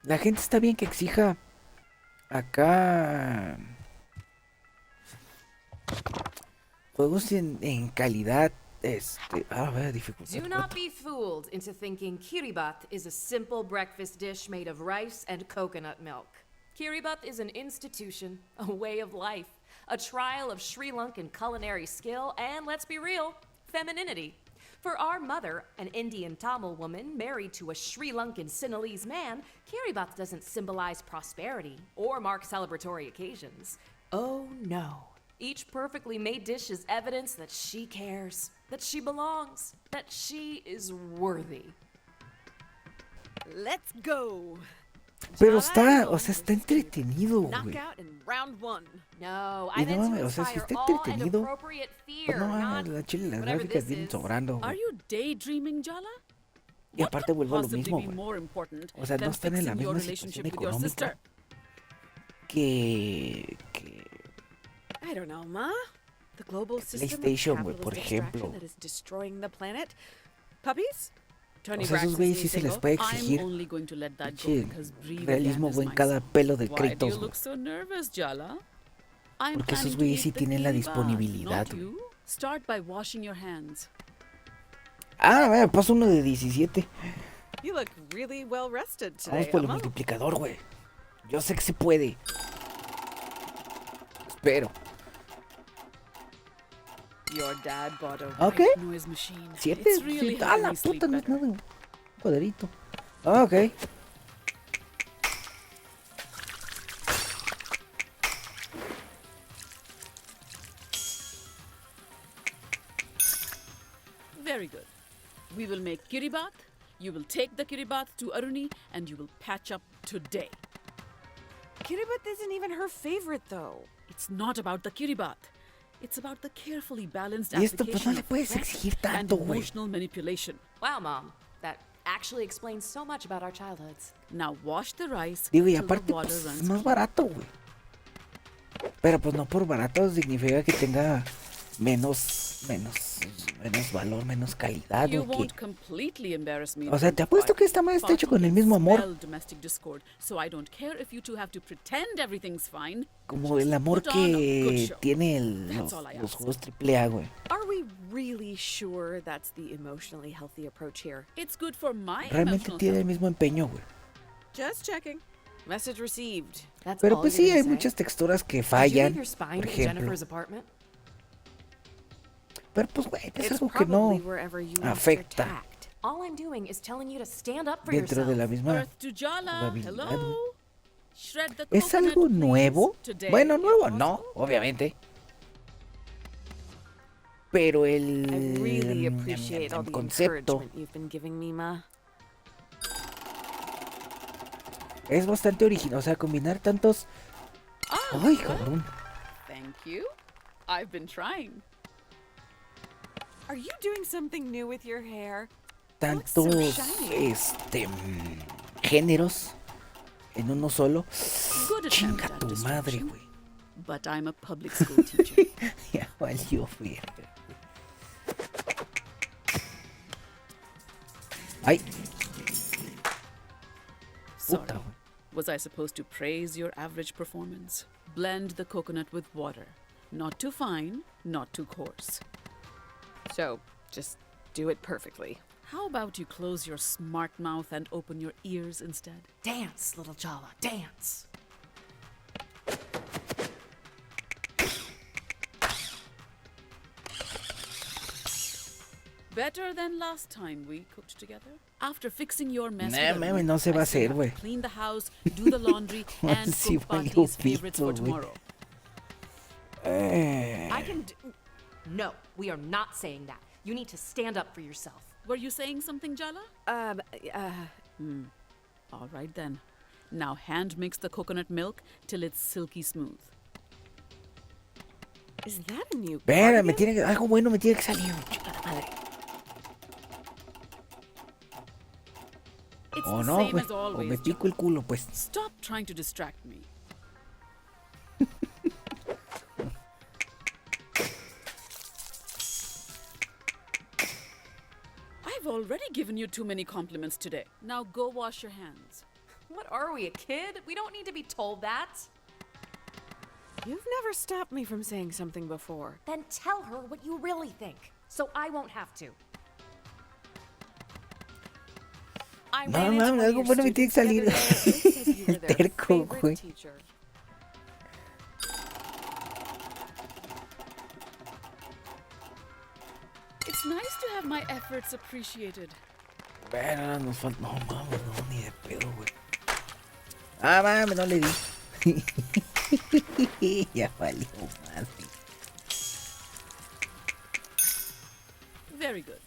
La gente está bien que exija acá juegos en calidad, a ver, dificultad Do not 4. be fooled into thinking kiribat is a simple breakfast dish made of rice and coconut milk. Kiribat is an institution, a way of life, a trial of Sri Lankan culinary skill, and let's be real, femininity. For our mother, an Indian Tamil woman married to a Sri Lankan Sinhalese man, kiribat doesn't symbolize prosperity or mark celebratory occasions. Oh no. Each perfectly made dish is evidence that she cares, that she belongs, that she is worthy. Let's go. Pero está, o sea, está entretenido, güey. Knockout in round one. No, Y I no meant to mames, o sea, si inspire está awe and entretenido, appropriate pues fear, no not mames, la chile, las whatever gráficas this vienen is. sobrando, Are güey. you daydreaming, Jala? Y aparte vuelvo a lo Possibly mismo, be güey. more important O sea, no than están en la fixing your misma relationship situación with your sister? económica que I don't know, Ma. The global system of PlayStation, güey, capitalist por extraction ejemplo. that is destroying the planet. Puppies? Tony O sea, esos Braxton's güeyes new sí se les single, puede I'm exigir only going to let that go pinche because breathe realismo, again is güey, en my cada song. pelo de Why do Kratos, you güey. look so nervous, Jala? I'm Porque esos planning to güeyes sí eat the tienen la kiribat, disponibilidad, not güey. you. Start by washing your hands. Ah, me paso uno de 17. You look really well rested Vamos today, por el Amma. multiplicador, güey. Yo sé que se puede. Espero. Your dad bought a Ok. white noise machine. 7. It's really Ah, helping la me sleep puta, no es better. nada. Un cuadrito. Ah, ok. Very good. We will make kiribat. You will take the kiribat to Aruni and you will patch up today. Kiribat isn't even her favorite, though. It's not about the kiribat. It's about the carefully balanced Y esto, pues, application no le of puedes threat exigir and tanto, güey. emotional manipulation. Wow, Mom. That actually explains so much about our childhoods. Now wash the rice Digo, y till the aparte, water pues, es runs más clean. barato, güey. Pero, pues, no por barato significa que tenga menos valor, menos calidad, You o que... won't completely embarrass me. O sea, te Prince, apuesto but que esta madre está hecho Fatu con el can mismo amor. smell domestic discord, so I don't care if you two have to pretend everything's fine. Como el amor Put on a good que show. tiene That's all I los ask. juegos AAA, güey. Are we really sure that's the emotionally healthy approach here? It's good for my Realmente emotional tiene el health. mismo empeño, güey. Just checking. Message received. That's Pero all pues you're sí, gonna hay say? muchas texturas que Did you fallan, leave your spine por in ejemplo. Jennifer's apartment? Pero pues, güey, es It's algo que no probably wherever you lost your afecta tact. All I'm doing is telling you to stand up for dentro de la yourself. misma Earth to Jala, jugabilidad, güey. hello. Shred the ¿Es coconut, algo please, nuevo? today, Bueno, if nuevo no, possible. obviamente. Pero I el really appreciate all the concepto encouragement you've been giving me, Ma. es bastante original. O sea, combinar tantos... Ah, ¡Ay, cabrón! Thank you. I've been trying. Are you doing something new with your hair? Tantos, looks so shiny. géneros en uno solo. Good attempt Chinga at tu madre, distraction. güey. But I'm a public school teacher. Ya valió verga. Ay, Sorry. puta, güey. Was I supposed to praise your average performance? Blend the coconut with water. Not too fine, not too coarse. So, just do it perfectly. How about you close your smart mouth and open your ears instead? Dance, little Jala, dance. Better than last time we cooked together. After fixing your mess, Nah, with mami, Arun, no se va I a still hacer, have to güey. clean the house, do the laundry, and Sí cook valió Pati's favorites for pito, güey. tomorrow. I can do... No, we are not saying that. You need to stand up for yourself. Were you saying something, Jala? All right then. Now hand mix the coconut milk till it's silky smooth. Is that a new Espera, cardigan? algo bueno me tiene que salir, chingada madre. It's O the no, same güey. as O always. me pico el culo, pues. Stop trying to distract me. I've already given you too many compliments today. Now go wash your hands. What are we, a kid? We don't need to be told that. You've never stopped me from saying something before. Then tell her what you really think, so I won't have to. I No, ran into mames, one of algo your bueno me tiene que students the salir. other day, and they said you were their Terco, favorite güey. teacher. It's nice to have my efforts appreciated. Bueno, ahora nos falta. No mames, no, ni de pedo, güey. Ah, mames, no le di. Ya valió madre. Very good.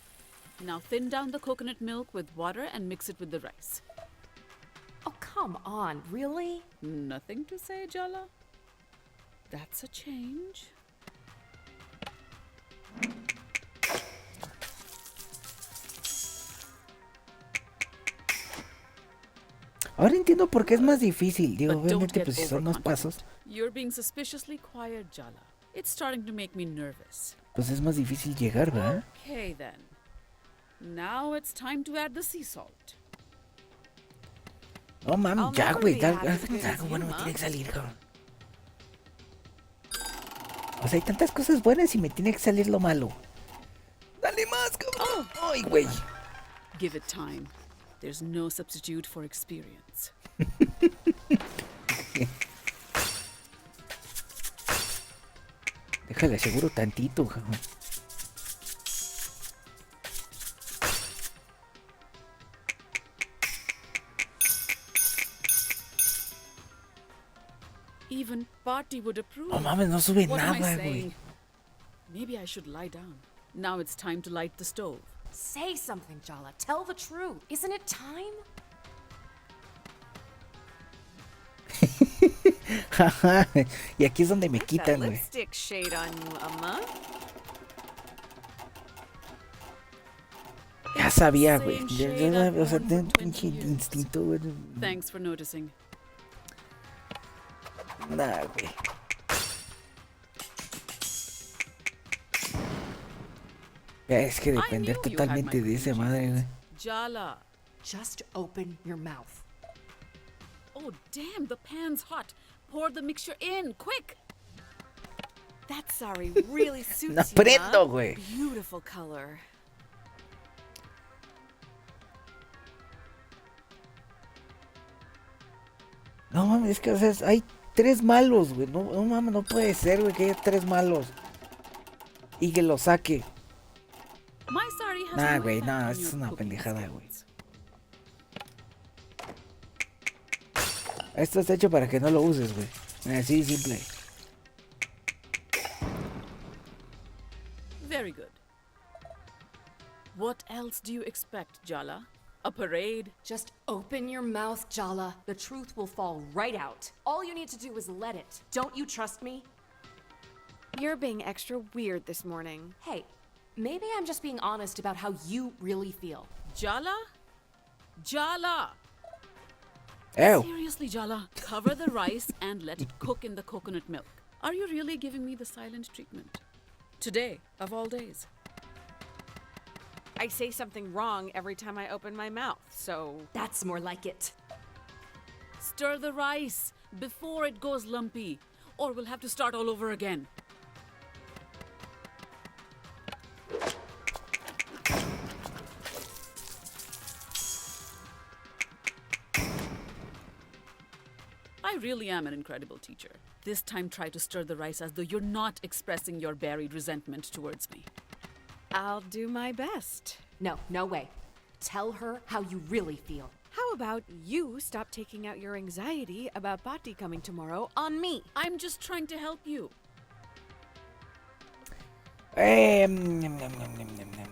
Now thin down the coconut milk with water and mix it with the rice. Oh, come on, really? Nothing to say, Jala? That's a change. Ahora entiendo por qué es más difícil. Digo, But don't obviamente, get pues si son más overconfident. pasos, You're being suspiciously quiet, Jala. It's starting to make me nervous. pues es más difícil llegar, ¿verdad? Okay, then. Now it's time to add the sea salt. No mames, I'll ya, never güey. be half as Algo good as bueno you, me tiene que Ma. salir, cabrón. O sea, hay tantas cosas buenas y me tiene que salir lo malo. Dale más, cabrón. Ay, güey. Give it time. There's no substitute for experience. Déjale aseguro tantito, cabrón. Even Party would approve. No mames, no sube What am I nada, güey. saying? Maybe I should lie down. Now it's time to light the stove. Say something, Jala. Tell the truth. Isn't it time? Jaja. Y aquí es donde me That quitan, güey. lipstick shade on you, Amma. Ya sabía, güey. Same Ya, shade I've o sea, worn tengo un for 20 pinche years. instinto, güey. Thanks for noticing. Nah, güey. Ya, es que I depender knew you had totalmente my de esa cooking madre, güey. genes. Jala. Just open your mouth. Oh, damn, the pan's hot. Pour the mixture in, quick. That sari really suits No you, prendo, Ma. güey. Beautiful color. No mames, es que, o sea, hay 3 malos, güey. No, no mames, no puede ser, güey, que haya 3 malos. Y que lo saque. My sari has Nah, no güey, effect no, on es your una cooking pendejada, güey. skills. Esto está hecho para que no lo uses, güey. Así de simple. Very good. What else do you expect, Jala? A parade? Just open your mouth, Jala. The truth will fall right out. All you need to do is let it. Don't you trust me? You're being extra weird this morning. Hey, maybe I'm just being honest about how you really feel. Jala? Jala! Ew. Seriously, Jala, cover the rice and let it cook in the coconut milk. Are you really giving me the silent treatment? Today, of all days. I say something wrong every time I open my mouth, so... That's more like it. Stir the rice before it goes lumpy, or we'll have to start all over again. I really am an incredible teacher. This time try to stir the rice as though you're not expressing your buried resentment towards me. I'll do my best. No, no way. Tell her how you really feel. How about you stop taking out your anxiety about Bhatti coming tomorrow on me? I'm just trying to help you. Nom, nom, nom, nom, nom, nom.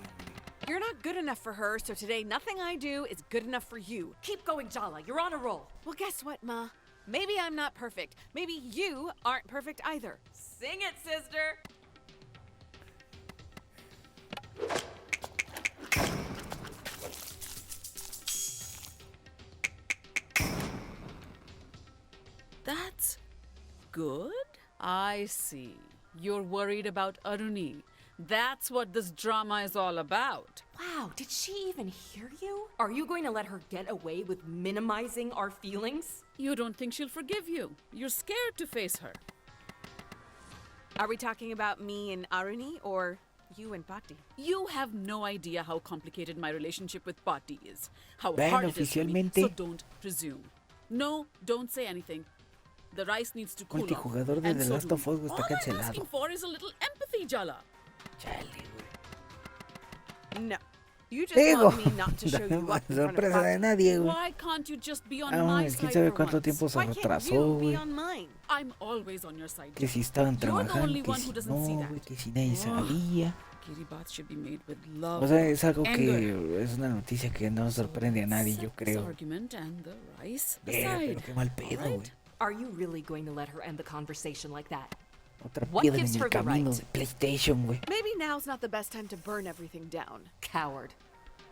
You're not good enough for her, so today nothing I do is good enough for you. Keep going, Jala. You're on a roll. Well, guess what, Ma? Maybe I'm not perfect. Maybe you aren't perfect either. Sing it, sister. That's good. I see. You're worried about Aruni. That's what this drama is all about. Wow, did she even hear you? Are you going to let her get away with minimizing our feelings? You don't think she'll forgive you. You're scared to face her. Are we talking about me and Aruni or you and Patti? You have no idea how complicated my relationship with Patti is. How Bueno, hard it is for me, so oficialmente- don't presume. No, don't say anything. The rice needs to cool off. Multijugador de and The so Last do of we. Us, güey, está All I'm cancelado. asking for is a little empathy, Jala. Chale, güey. No. You just Digo, want me not to show you up in front of sorpresa de Patti. nadie, güey. Why can't you just be on Ah, my quién side sabe for cuánto once? tiempo se Why can't retrasó, you be güey. on mine? I'm always on your side. Que si estaban You're the trabajando, only que one si who no, doesn't see that. güey, que si nadie sabía. Kitty baths should be made with love. O sea, es algo anger. que es una noticia que no sorprende a nadie, yo Set this creo. argument and the rice Verga, aside. pero qué mal pedo, Alright? güey. Are you really going to let her end the conversation like that? Otra What piedra gives en her el the camino right? de PlayStation, güey. Maybe now's not the best time to burn everything down. Coward.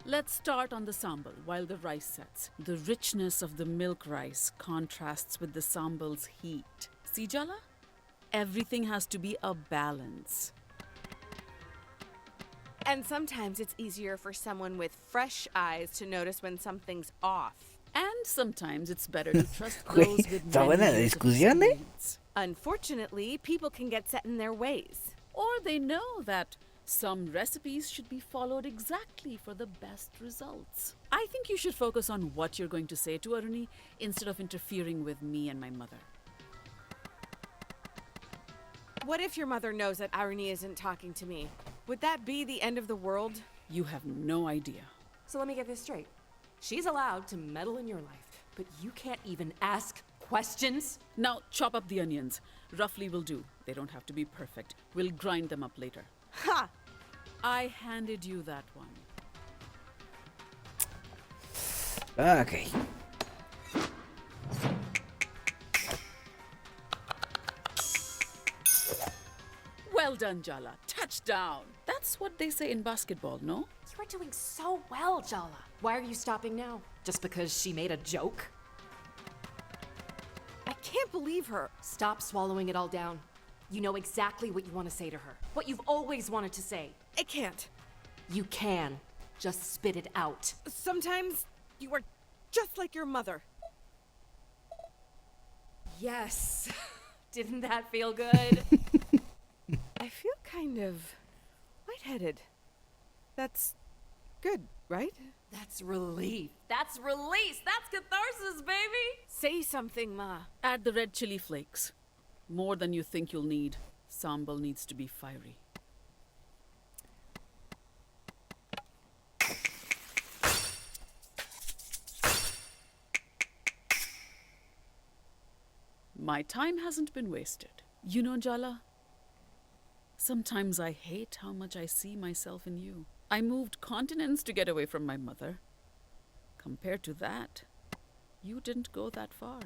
Let's start on the sambal while the rice sets. The richness of the milk rice contrasts with the sambal's heat. See, Jala? Everything has to be a balance. And sometimes it's easier for someone with fresh eyes to notice when something's off. And sometimes it's better to trust Güey, those with está buena many la years of discusión, ¿eh? experience. Unfortunately, people can get set in their ways. Or they know that some recipes should be followed exactly for the best results. I think you should focus on what you're going to say to Aruni instead of interfering with me and my mother. What if your mother knows that Aruni isn't talking to me? Would that be the end of the world? You have no idea. So let me get this straight. She's allowed to meddle in your life, but you can't even ask questions? Now chop up the onions. Roughly will do. They don't have to be perfect. We'll grind them up later. Ha! I handed you that one. Ok. Well done, Jala. Touchdown. That's what they say in basketball, no? You are doing so well, Jala. Why are you stopping now? Just because she made a joke? I can't believe her. Stop swallowing it all down. You know exactly what you want to say to her. What you've always wanted to say. I can't. You can. Just spit it out. Sometimes you are just like your mother. Yes. Didn't that feel good? I feel kind of lightheaded. That's good, right? That's relief. That's release. That's catharsis, baby. Say something, Ma. Add the red chili flakes. More than you think you'll need. Sambal needs to be fiery. My time hasn't been wasted. You know, Jala, sometimes I hate how much I see myself in you. I moved continents to get away from my mother. Compared to that, you didn't go that far.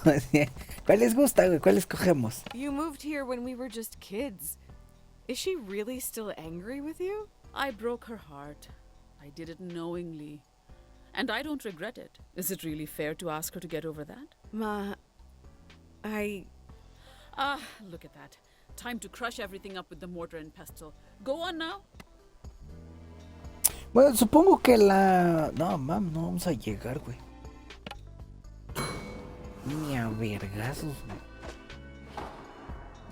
O sea, ¿cuál les gusta, güey? ¿Cuál escogemos? You moved here when we were just kids. Is she really still angry with you? I broke her heart. I did it knowingly. And I don't regret it. Is it really fair to ask her to get over that? Ma, Ah, look at that. Time to crush everything up with the mortar and pestle. Go on now. Bueno, supongo que la... No, mam, no vamos a llegar, güey. Ni a vergazos, güey.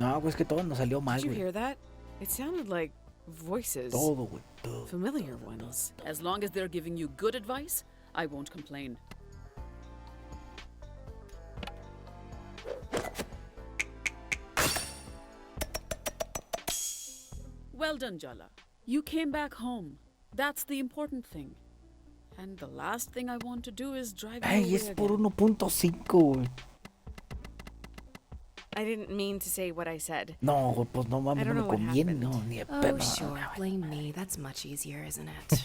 No, güey, es que todo nos salió mal, did you güey. hear that? It sounded like voices. Todo, güey, todo. Familiar ones. As long as they're giving you good advice, I won't complain. Well done, Jala. You came back home. That's the important thing. And the last thing I want to do is drive you Ay, away es por again. 1.5, güey. I didn't mean to say what I said. No, güey, pues no I mames, don't no know me what conviene, happened. no, ni de Oh, pedo. sure. Blame me. That's much easier, isn't it?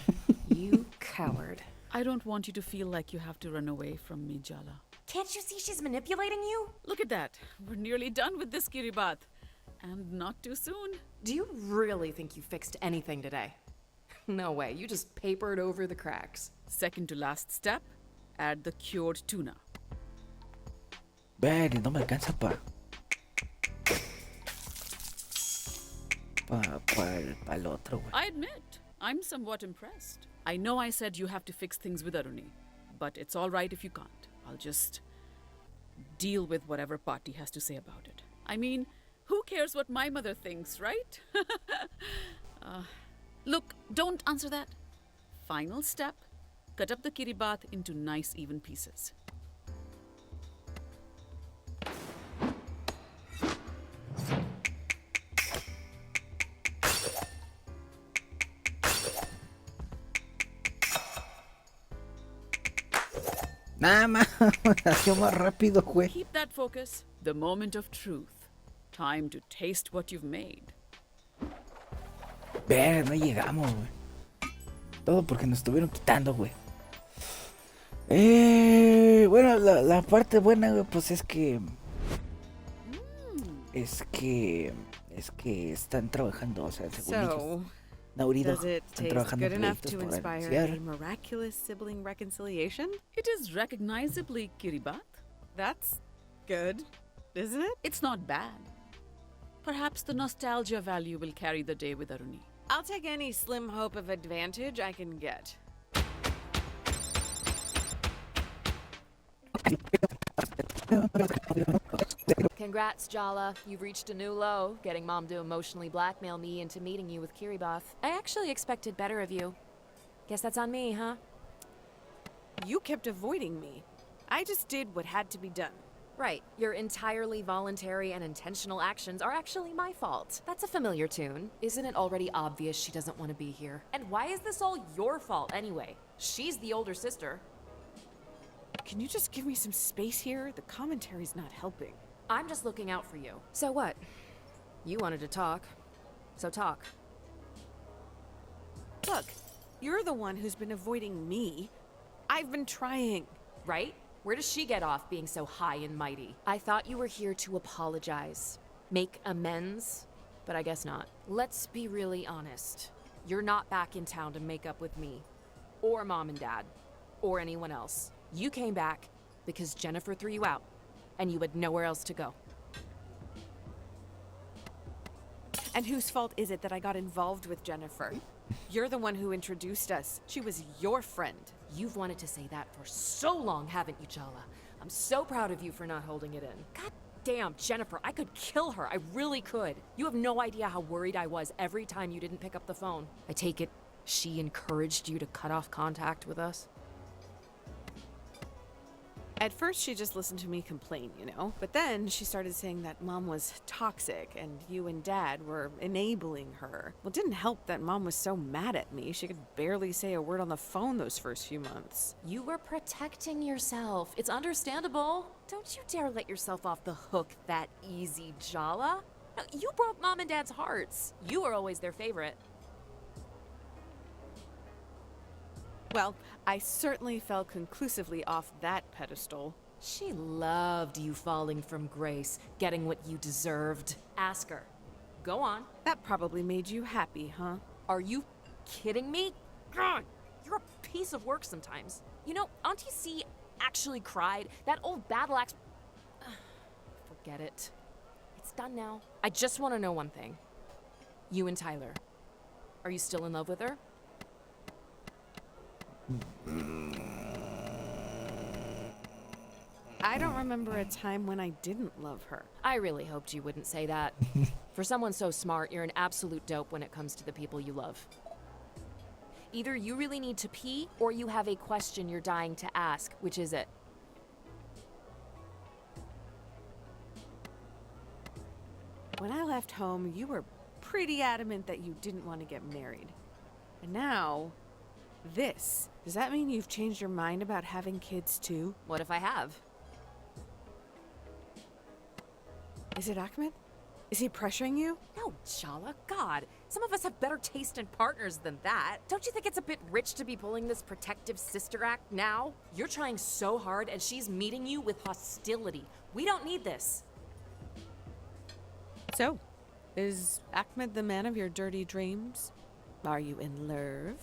You coward. I don't want you to feel like you have to run away from me, Jala. Can't you see she's manipulating you? Look at that. We're nearly done with this Kiribat. And not too soon. Do you really think you fixed anything today? No way. You just papered over the cracks. Second to last step, add the cured tuna. Ver, no me alcanza pa. pa el otro, güey. I admit, I'm somewhat impressed. I know I said you have to fix things with Aruni, but it's all right if you can't. I'll just deal with whatever Party has to say about it. I mean, who cares what my mother thinks, right? Look, don't answer that. Final step, cut up the kiribat into nice even pieces. Nada más, nació más rápido, güey. Keep that focus. The moment of truth. Time to taste what you've made. Ver, no llegamos, güey. Todo porque nos estuvieron quitando, güey. Bueno, la parte buena, güey, pues es que... Es que están trabajando, o sea, según ellos. So, Naurido, does it están taste trabajando good enough proyectos to para inspire a anunciar. miraculous sibling reconciliation? It is recognizably kiribat. That's good, isn't it? It's not bad. Perhaps the nostalgia value will carry the day with Aruni. I'll take any slim hope of advantage I can get. Congrats, Jala. You've reached a new low, getting Mom to emotionally blackmail me into meeting you with Kiribath. I actually expected better of you. Guess that's on me, huh? You kept avoiding me. I just did what had to be done. Right. Your entirely voluntary and intentional actions are actually my fault. That's a familiar tune. Isn't it already obvious she doesn't want to be here? And why is this all your fault anyway? She's the older sister. Can you just give me some space here? The commentary's not helping. I'm just looking out for you. So what? You wanted to talk. So talk. Look, you're the one who's been avoiding me. I've been trying. Right? Where does she get off being so high and mighty? I thought you were here to apologize. Make amends? But I guess not. Let's be really honest. You're not back in town to make up with me. Or Mom and Dad. Or anyone else. You came back because Jennifer threw you out. And you had nowhere else to go. And whose fault is it that I got involved with Jennifer? You're the one who introduced us. She was your friend. You've wanted to say that for so long, haven't you, Jala? I'm so proud of you for not holding it in. God damn, Jennifer, I could kill her. I really could. You have no idea how worried I was every time you didn't pick up the phone. I take it she encouraged you to cut off contact with us? At first, she just listened to me complain, you know? But then she started saying that Mom was toxic and you and Dad were enabling her. Well, it didn't help that Mom was so mad at me. She could barely say a word on the phone those first few months. You were protecting yourself. It's understandable. Don't you dare let yourself off the hook that easy, Jala. No, you broke Mom and Dad's hearts. You were always their favorite. Well, I certainly fell conclusively off that pedestal. She loved you falling from grace, getting what you deserved. Ask her. Go on. That probably made you happy, huh? Are you kidding me? God, you're a piece of work sometimes. You know, Auntie C actually cried. That old battle axe... Forget it. It's done now. I just want to know one thing. You and Tyler. Are you still in love with her? I don't remember a time when I didn't love her. I really hoped you wouldn't say that. For someone so smart, you're an absolute dope when it comes to the people you love. Either you really need to pee, or you have a question you're dying to ask. Which is it? When I left home, you were pretty adamant that you didn't want to get married. And now, this. Does that mean you've changed your mind about having kids too? What if I have? Is it Ahmed? Is he pressuring you? No, Jala, God. Some of us have better taste in partners than that. Don't you think it's a bit rich to be pulling this protective sister act now? You're trying so hard and she's meeting you with hostility. We don't need this. So, is Ahmed the man of your dirty dreams? Are you in love?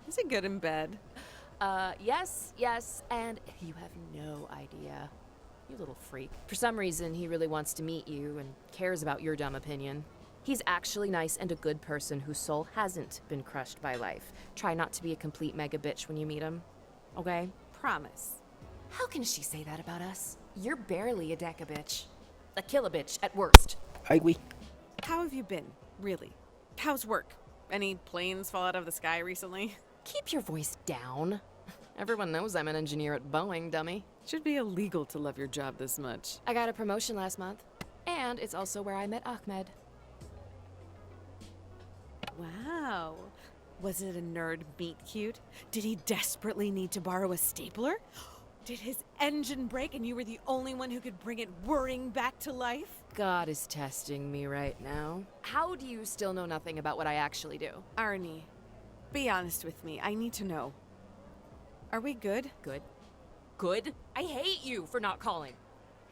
Is he good in bed? Yes, and you have no idea. You little freak. For some reason, he really wants to meet you and cares about your dumb opinion. He's actually nice and a good person whose soul hasn't been crushed by life. Try not to be a complete mega bitch when you meet him, okay? Promise. How can she say that about us? You're barely a deca bitch. A kill-a-bitch at worst. Ay, güey. How have you been, really? How's work? Any planes fall out of the sky recently? Keep your voice down. Everyone knows I'm an engineer at Boeing, dummy. Should be illegal to love your job this much. I got a promotion last month. And it's also where I met Ahmed. Wow. Was it a nerd meet cute? Did he desperately need to borrow a stapler? Did his engine break and you were the only one who could bring it whirring back to life? God is testing me right now. How do you still know nothing about what I actually do? Arnie, be honest with me. I need to know. Are we good? Good. Good? I hate you for not calling.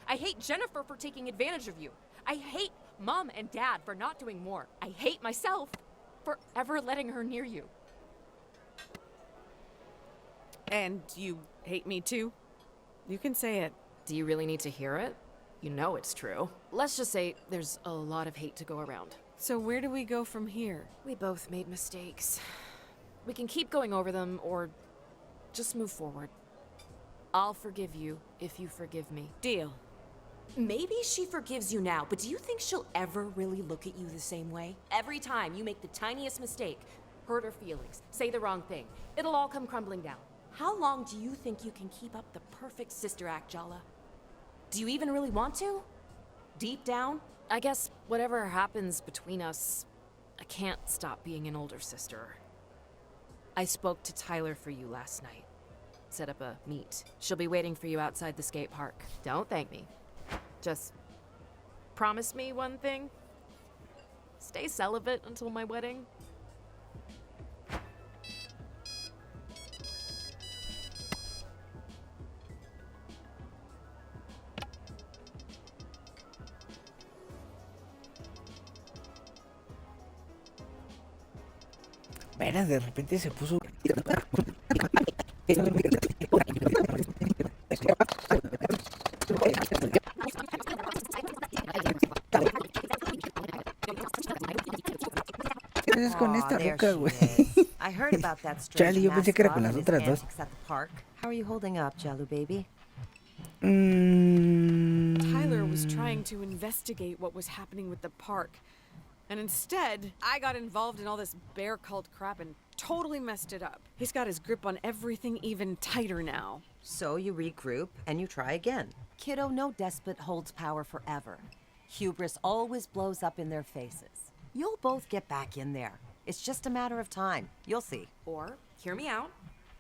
I hate Jennifer for taking advantage of you. I hate Mom and Dad for not doing more. I hate myself for ever letting her near you. And you hate me too? You can say it. Do you really need to hear it? You know it's true. Let's just say there's a lot of hate to go around. So where do we go from here? We both made mistakes. We can keep going over them or just move forward. I'll forgive you if you forgive me. Deal. Maybe she forgives you now, but do you think she'll ever really look at you the same way? Every time you make the tiniest mistake, hurt her feelings, say the wrong thing, it'll all come crumbling down. How long do you think you can keep up the perfect sister act, Jala? Do you even really want to? Deep down? I guess whatever happens between us, I can't stop being an older sister. I spoke to Tyler for you last night. Set up a meet. She'll be waiting for you outside the skate park. Don't thank me. Just promise me one thing. Stay celibate until my wedding. Mira, de repente se puso. ¿Qué haces con esta there roca, she güey? is. I heard about that strange Chale, yo pensé que era con mascot las and his otras dos. antics at the park. How are you holding up, Jalu baby? Tyler was trying to investigate what was happening with the park. And instead, I got involved in all this bear cult crap and totally messed it up. He's got his grip on everything even tighter now. So you regroup and you try again. Kiddo, no despot holds power forever. Hubris always blows up in their faces. You'll both get back in there. It's just a matter of time. You'll see. Or, hear me out.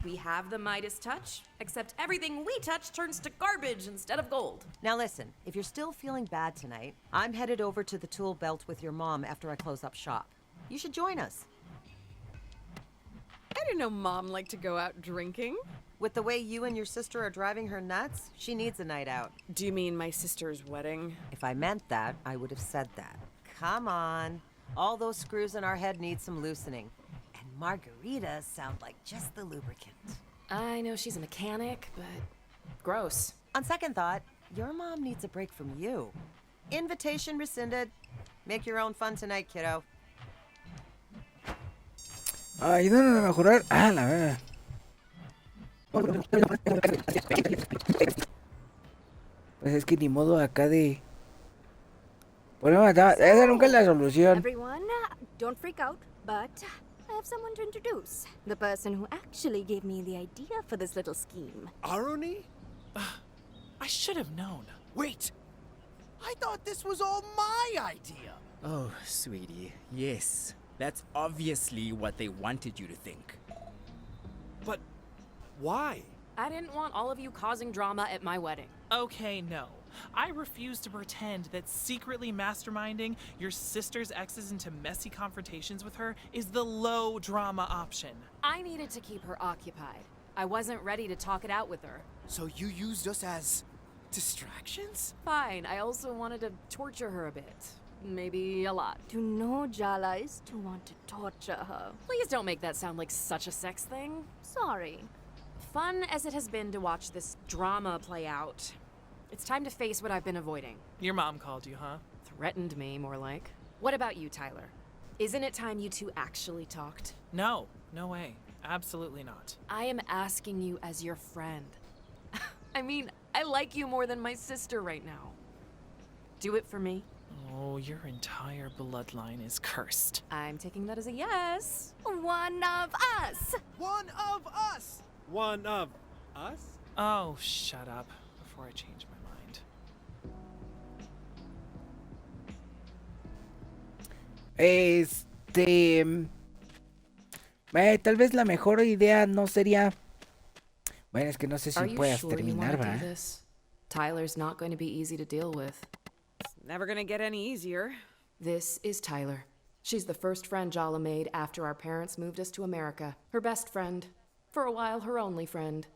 We have the Midas touch, except everything we touch turns to garbage instead of gold. Now listen, if you're still feeling bad tonight, I'm headed over to the tool belt with your mom after I close up shop. You should join us. I didn't know Mom liked to go out drinking. With the way you and your sister are driving her nuts, she needs a night out. Do you mean my sister's wedding? If I meant that, I would have said that. Come on. All those screws in our head need some loosening. And margaritas sound like just the lubricant. I know she's a mechanic, but gross. On second thought, your mom needs a break from you. Invitation rescinded. Make your own fun tonight, kiddo. Ayúdanos a mejorar. Ah, la verdad. Pues es que ni modo acá de. Bueno, esa nunca es la solución. Everyone, don't freak out, but I have someone to introduce. The person who actually gave me the idea for this little scheme. Aroni? I should have known. Wait! I thought this was all my idea! Oh, sweetie, yes. That's obviously what they wanted you to think. But why? I didn't want all of you causing drama at my wedding. Okay, no. I refuse to pretend that secretly masterminding your sister's exes into messy confrontations with her is the low drama option. I needed to keep her occupied. I wasn't ready to talk it out with her. So you used us as distractions? Fine, I also wanted to torture her a bit. Maybe a lot. To know Jala is to want to torture her. Please don't make that sound like such a sex thing. Sorry. Fun as it has been to watch this drama play out, it's time to face what I've been avoiding. Your mom called you, huh? Threatened me, more like. What about you, Tyler? Isn't it time you two actually talked? No, no way. Absolutely not. I am asking you as your friend. I mean, I like you more than my sister right now. Do it for me. Oh, your entire bloodline is cursed. I'm taking that as a yes. One of us! One of us! One of us? Oh, shut up before I change my mind. Tal vez la mejor idea no sería... Bueno, es que no sé si Are you puedas sure you terminar, want to ¿va? do this? Tyler's not going to be easy to deal with. Never gonna get any easier. This is Tyler. She's the first friend Jala made after our parents moved us to America. Her best friend. For a while, her only friend.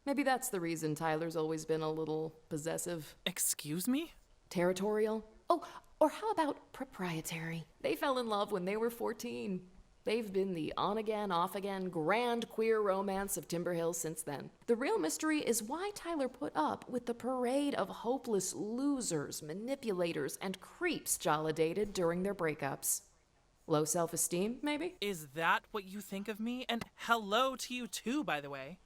Maybe that's the reason Tyler's always been a little possessive. Excuse me? Territorial? Oh, or how about proprietary? They fell in love when they were 14. They've been the on-again, off-again, grand queer romance of Timber Hill since then. The real mystery is why Tyler put up with the parade of hopeless losers, manipulators, and creeps Jala dated during their breakups. Low self-esteem, maybe? Is that what you think of me? And hello to you too, by the way.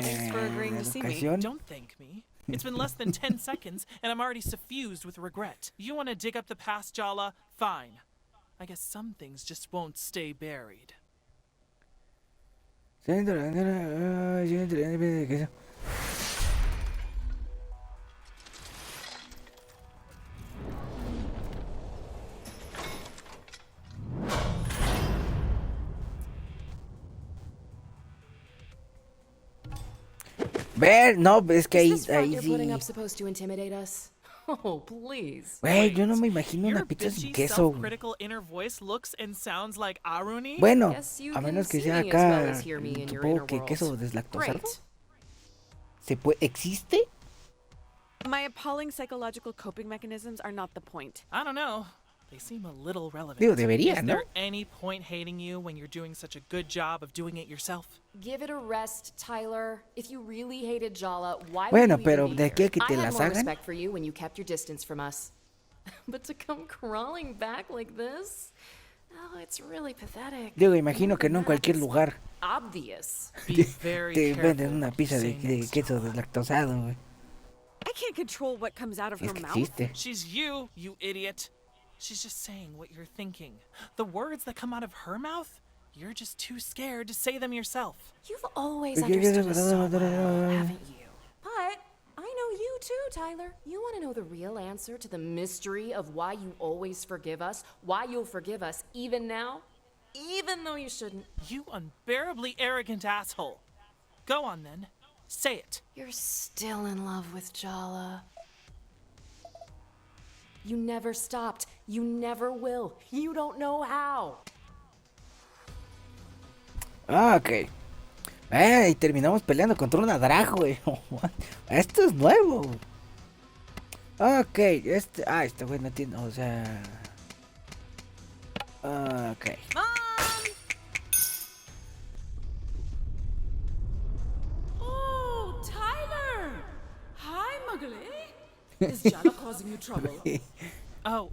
Thanks for agreeing to see me. educación. Don't thank me. It's been less than 10 seconds, and I'm already suffused with regret. You want to dig up the past, Jala? Fine. I guess some things just won't stay buried. Ver, no, es que Is ahí, this front ahí you're putting sí. up supposed to intimidate us? Oh, please. Güey, yo no me imagino Your una pizza sin bitchy, queso. self-critical inner voice looks and sounds like Aruni? Bueno, Guess you a menos que can sea see me as well acá, as hear me in your supongo inner que world. queso deslactosado. Great. ¿Se puede, existe? My appalling psychological coping mechanisms are not the point. I don't know. They seem a little relevant. Digo, debería, Is ¿no? there any point hating you when you're doing such a good job of doing it yourself? Give it a rest, Tyler. If you really hated Jala, why Bueno, would you pero even be de aquí a here? que te I had las more hagan. respect for you when you kept your distance from us. But to come crawling back like this? Oh, it's really pathetic. Digo, imagino que no en cualquier lugar Obvious. Be very te careful venden una pizza de, saying de next queso Jala. deslactosado, güey. I can't control what comes out of Es her que mouth. existe. She's you idiot. She's just saying what you're thinking. The words that come out of her mouth, you're just too scared to say them yourself. You've always Porque understood us so yo- well, haven't you? But I know you too, Tyler. You want to know the real answer to the mystery of why you always forgive us, why you'll forgive us even now, even though you shouldn't. You unbearably arrogant asshole. Go on then. Say it. You're still in love with Jala. You never stopped. You never will. You don't know how. Ah, ok. Y terminamos peleando contra una drag, güey. Esto es nuevo. Ok, este güey no tiene, o sea... Ok. Oh, Tyler! Hi, Muggle. Is Jala causing you trouble? Oh,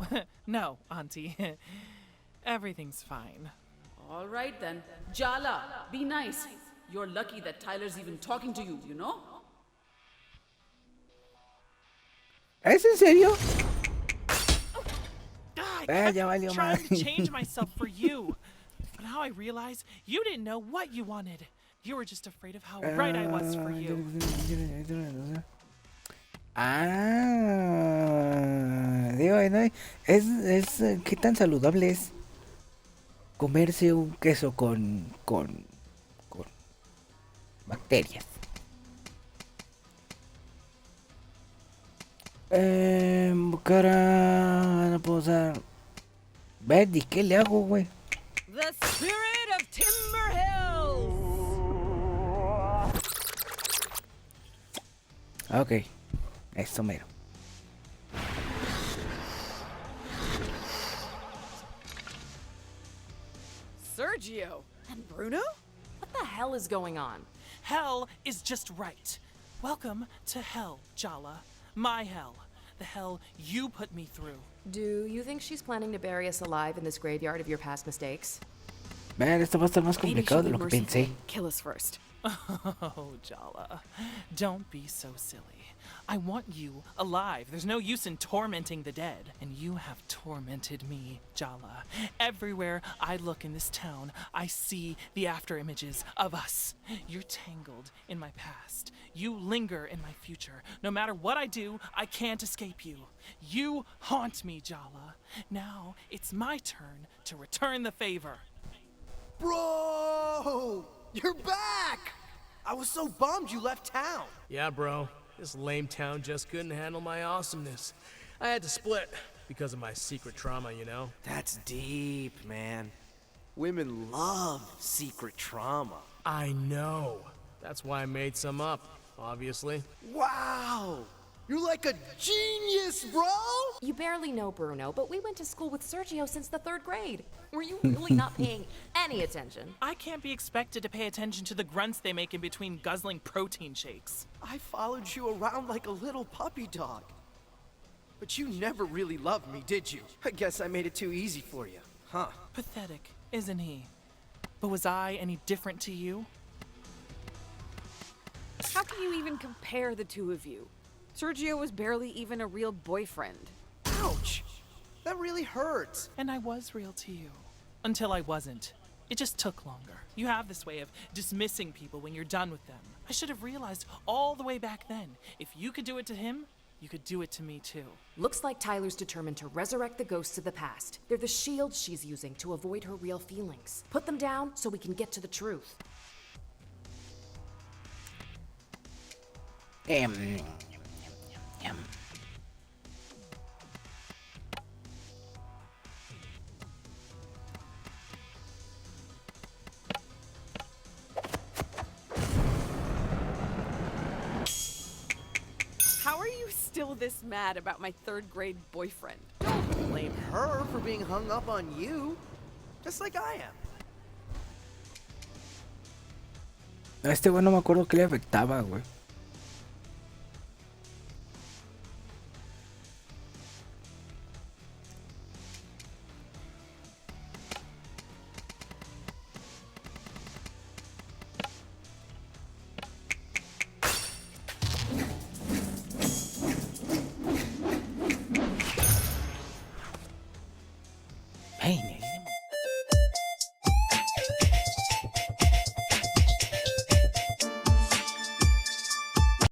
no, Auntie. Everything's fine. All right then. Jala, be nice. You're lucky that Tyler's even talking to you, you know? ¿Es en serio? I ya kept valió trying to madre. change myself for you. But now I realize you didn't know what you wanted. You were just afraid of how right I was for you. Digo, ¿no? ¿Qué tan saludable es comerse un queso con bacterias? Cara, no puedo usar. Verdi, ¿qué le hago, güey? The spirit of Timber Hills! Ok, eso mero. Sergio! And Bruno? What the hell is going on? Hell is just right. Welcome to hell, Jala. My hell. the hell you put me through. Do you think she's planning to bury us alive in this graveyard of your past mistakes? Man, esto va a estar más Maybe complicado she'll de be lo que pensé. merciful. Kill us first. Oh, Jala, don't be so silly. I want you alive. There's no use in tormenting the dead. And you have tormented me, Jala. Everywhere I look in this town, I see the after images of us. You're tangled in my past. You linger in my future. No matter what I do, I can't escape you. You haunt me, Jala. Now it's my turn to return the favor. Bro! You're back! I was so bummed you left town. Yeah, bro. This lame town just couldn't handle my awesomeness. I had to split because of my secret trauma, you know? That's deep, man. Women love secret trauma. I know. That's why I made some up, obviously. Wow! You're like a genius, bro! You barely know Bruno, but we went to school with Sergio since the 3rd grade. Were you really not paying any attention? I can't be expected to pay attention to the grunts they make in between guzzling protein shakes. I followed you around like a little puppy dog. But you never really loved me, did you? I guess I made it too easy for you, huh? Pathetic, isn't he? But was I any different to you? How can you even compare the two of you? Sergio was barely even a real boyfriend. Ouch! That really hurts. And I was real to you. Until I wasn't. It just took longer. You have this way of dismissing people when you're done with them. I should have realized all the way back then. If you could do it to him, you could do it to me too. Looks like Tyler's determined to resurrect the ghosts of the past. They're the shield she's using to avoid her real feelings. Put them down so we can get to the truth. How are you still this mad about my 3rd grade boyfriend? Don't blame her for being hung up on you. Just like I am. A este güey no me acuerdo qué le afectaba, güey.